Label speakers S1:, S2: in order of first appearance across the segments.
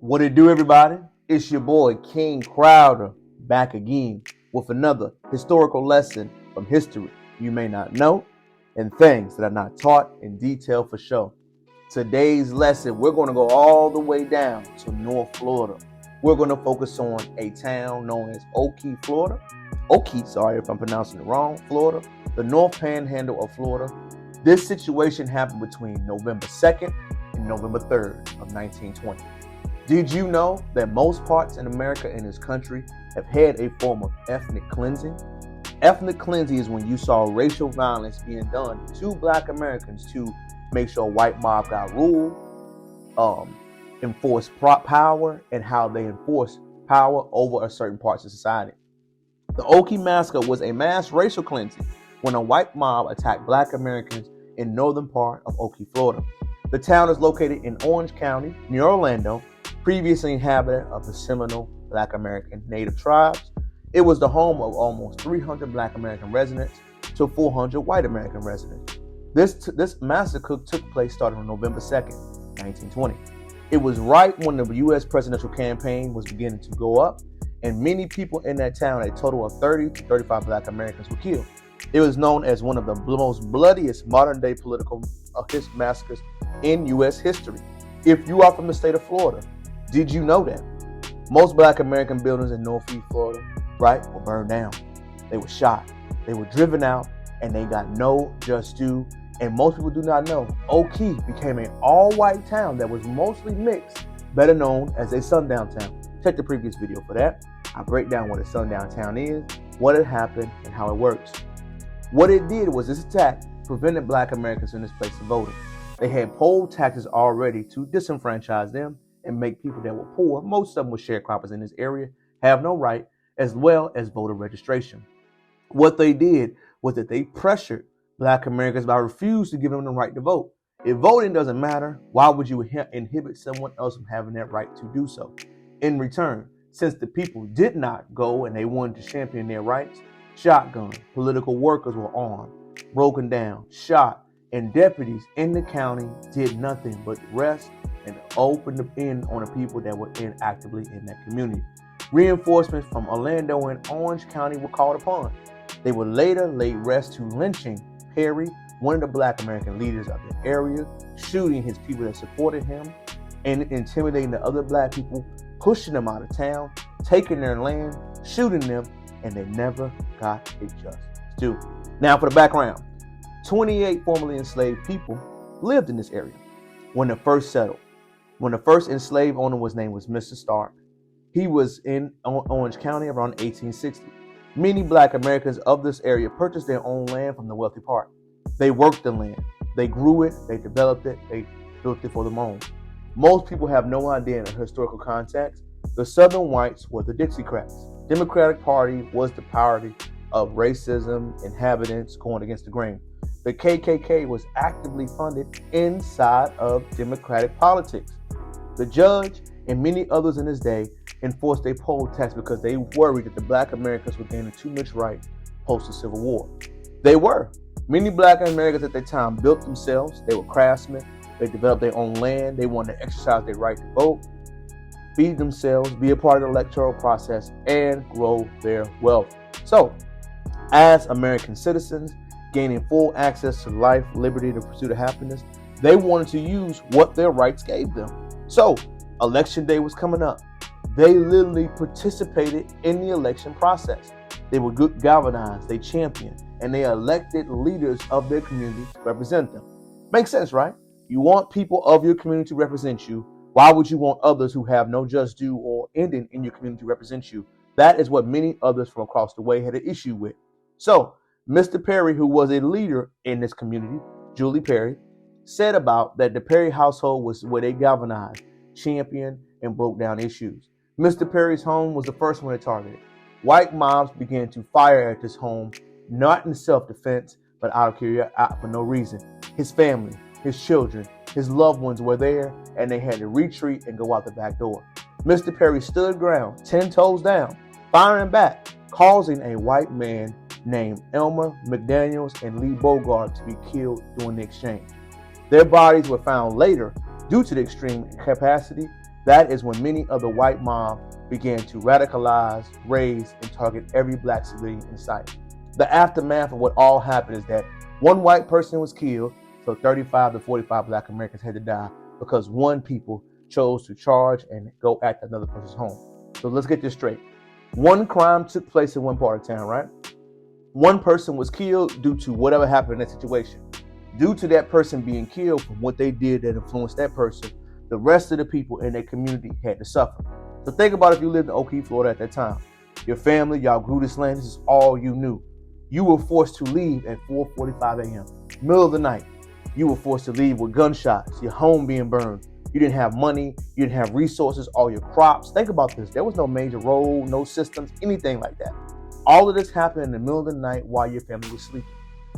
S1: What it do, everybody? It's your boy King Crowder back again with another historical lesson from history you may not know and things that are not taught in detail for sure. Today's lesson, we're going to go all the way down to North Florida. We're going to focus on a town known as Ocoee, Florida. Ocoee, sorry if I'm pronouncing it wrong, Florida, the North Panhandle of Florida. This situation happened between November 2nd and November 3rd of 1920. Did you know that most parts in America and this country have had a form of ethnic cleansing? Ethnic cleansing is when you saw racial violence being done to Black Americans to make sure white mob got rule, enforce power, and how they enforce power over a certain parts of society. The Ocoee Massacre was a mass racial cleansing when a white mob attacked Black Americans in northern part of Ocoee, Florida. The town is located in Orange County, near Orlando, previously inhabited of the Seminole Black American Native tribes. It was the home of almost 300 Black American residents to 400 white American residents. This massacre took place starting on November 2nd, 1920. It was right when the U.S. presidential campaign was beginning to go up, and many people in that town, a total of 30 to 35 Black Americans, were killed. It was known as one of the most bloodiest modern-day political massacres in U.S. history. If you are from the state of Florida, did you know that? Most Black American buildings in Northeast Florida, right, were burned down. They were shot. They were driven out, and they got no just due. And most people do not know, Ocoee became an all-white town that was mostly mixed, better known as a sundown town. Check the previous video for that. I break down what a sundown town is, what had happened, and how it works. What it did was this attack prevented Black Americans in this place from voting. They had poll taxes already to disenfranchise them and make people that were poor, most of them were sharecroppers in this area, have no right, as well as voter registration. What they did was that they pressured Black Americans by refusing to give them the right to vote. If voting doesn't matter, why would you inhibit someone else from having that right to do so? In return, since the people did not go and they wanted to champion their rights, shotguns, political workers were armed, broken down, shot, and deputies in the county did nothing but rest and open the end on the people that were actively in that community. Reinforcements from Orlando and Orange County were called upon. They would later lay rest to lynching Perry, one of the Black American leaders of the area, shooting his people that supported him, and intimidating the other Black people, pushing them out of town, taking their land, shooting them, and they never got a just due. Now for the background. 28 formerly enslaved people lived in this area when they first settled. When the first enslaved owner was named was Mr. Stark. He was in Orange County around 1860. Many Black Americans of this area purchased their own land from the wealthy part. They worked the land. They grew it. They developed it. They built it for them own. Most people have no idea in a historical context. The Southern whites were the Dixiecrats. Democratic Party was the party of racism, inhabitants going against the grain. The KKK was actively funded inside of Democratic politics. The judge and many others in his day enforced a poll tax because they worried that the Black Americans were gaining too much right post the Civil War. They were. Many Black Americans at that time built themselves. They were craftsmen. They developed their own land. They wanted to exercise their right to vote, feed themselves, be a part of the electoral process, and grow their wealth. So, as American citizens, gaining full access to life, liberty, and the pursuit of happiness, they wanted to use what their rights gave them. So, election day was coming up. They literally participated in the election process. They were good galvanized, they championed, and they elected leaders of their community to represent them. Makes sense, right? You want people of your community to represent you. Why would you want others who have no just due or ending in your community to represent you? That is what many others from across the way had an issue with. So, Mr. Perry, who was a leader in this community, Julie Perry, said about that the Perry household was where they galvanized, championed, and broke down issues. Mr. Perry's home was the first one they targeted. White mobs began to fire at this home, not in self-defense, but out of curiosity, for no reason. His family, his children, his loved ones were there, and they had to retreat and go out the back door. Mr. Perry stood ground, 10 toes down, firing back, causing a white man named Elmer McDaniels and Lee Bogart to be killed during the exchange. Their bodies were found later due to the extreme capacity That is when many of the white mob began to radicalize, raise, and target every black civilian in sight. The aftermath of what all happened is that one white person was killed, so 35 to 45 black Americans had to die because one people chose to charge and go at another person's home. So let's get this straight. One crime took place in one part of town, right? One person was killed due to whatever happened in that situation. Due to that person being killed from what they did that influenced that person, the rest of the people in their community had to suffer. So think about if you lived in Ocoee, Florida at that time. Your family, y'all grew this land, this is all you knew. You were forced to leave at 4:45 a.m., middle of the night. You were forced to leave with gunshots, your home being burned. You didn't have money, you didn't have resources, all your crops. Think about this. There was no major road, no systems, anything like that. All of this happened in the middle of the night while your family was sleeping.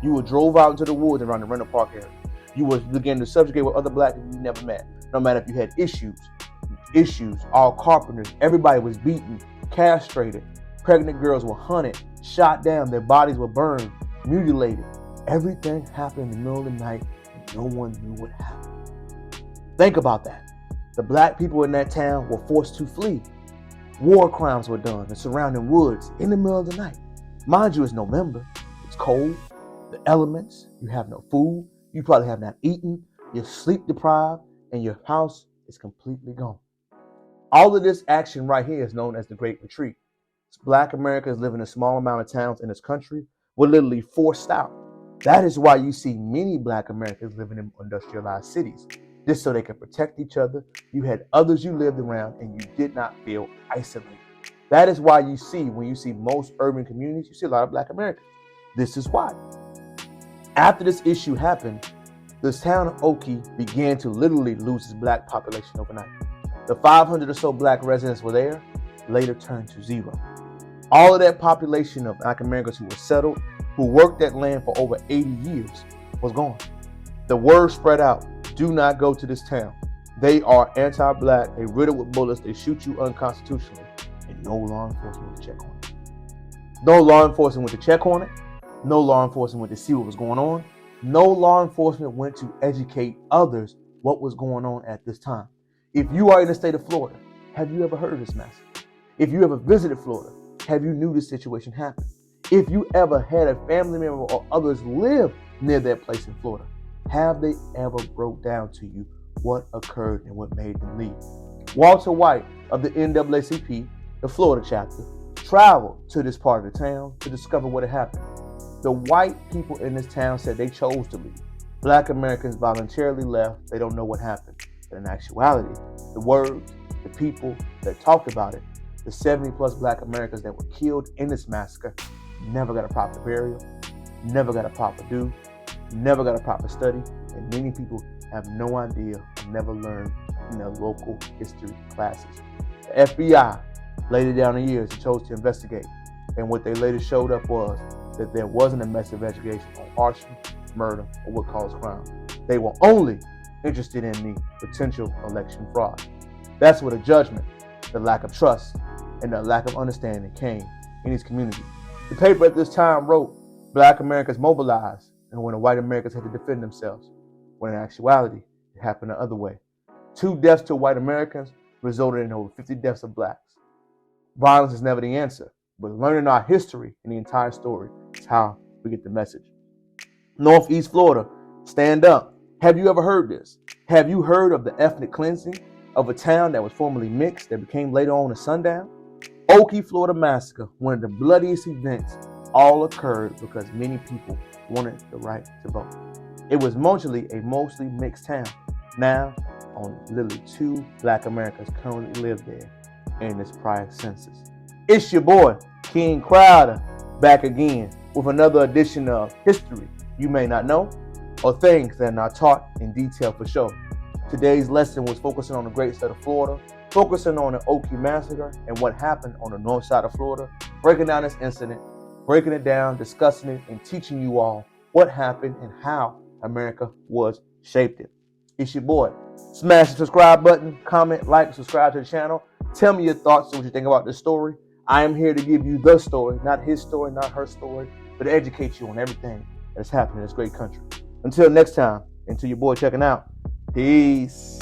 S1: You were drove out into the woods around the rental park area. You were beginning to subjugate with other black people you never met. No matter if you had issues, all carpenters, everybody was beaten, castrated. Pregnant girls were hunted, shot down, their bodies were burned, mutilated. Everything happened in the middle of the night and no one knew what happened. Think about that. The black people in that town were forced to flee. War crimes were done in the surrounding woods in the middle of the night. Mind you, it's November. It's cold. The elements. You have no food. You probably have not eaten. You're sleep deprived and your house is completely gone. All of this action right here is known as the Great Retreat. Black Americans live in a small amount of towns in this country were literally forced out. That is why you see many black Americans living in industrialized cities, just so they can protect each other. You had others you lived around and you did not feel isolated. That is why you see, when you see most urban communities, you see a lot of black Americans. This is why. After this issue happened, this town of Ocoee began to literally lose its black population overnight. The 500 or so black residents were there, later turned to zero. All of that population of black Americans who were settled, who worked that land for over 80 years, was gone. The word spread out, do not go to this town. They are anti-black, they riddled with bullets, they shoot you unconstitutionally, and no law enforcement went to check on it. No law enforcement went to check on it. No law enforcement went to see what was going on. No law enforcement went to educate others what was going on at this time. If you are in the state of Florida, have you ever heard of this massacre? If you ever visited Florida, have you knew this situation happened? If you ever had a family member or others live near that place in Florida, have they ever broke down to you what occurred and what made them leave? Walter White of the NAACP, the Florida chapter, traveled to this part of the town to discover what had happened. The white people in this town said they chose to leave. Black Americans voluntarily left. They don't know what happened. But in actuality, the words, the people that talked about it, the 70 plus black Americans that were killed in this massacre never got a proper burial, never got a proper due, never got a proper study, and many people have no idea or never learned in their local history classes. The FBI, later down the years, chose to investigate, and what they later showed up was that there wasn't a massive investigation on arson, murder, or what caused crime. They were only interested in the potential election fraud. That's where the judgment, the lack of trust, and the lack of understanding came in these communities. The paper at this time wrote, Black Americans mobilized, and when the white Americans had to defend themselves, when in actuality, it happened the other way. 2 deaths to white Americans resulted in over 50 deaths of blacks. Violence is never the answer, but learning our history and the entire story is how we get the message. Northeast Florida, stand up. Have you ever heard this? Have you heard of the ethnic cleansing of a town that was formerly mixed that became later on a sundown? Ocoee, Florida Massacre, one of the bloodiest events, all occurred because many people wanted the right to vote. It was mostly a mixed town. Now, only literally 2 black Americans currently live there in this prior census. It's your boy, King Crowder, back again with another edition of History You May Not Know, or things that are not taught in detail for sure. Today's lesson was focusing on the great state of Florida, focusing on the Ocoee Massacre and what happened on the north side of Florida, breaking down this incident, breaking it down, discussing it, and teaching you all what happened and how America was shaped. It's your boy. Smash the subscribe button, comment, like, subscribe to the channel. Tell me your thoughts and what you think about this story. I am here to give you the story, not his story, not her story, but to educate you on everything that's happening in this great country. Until next time, until your boy checking out. Peace.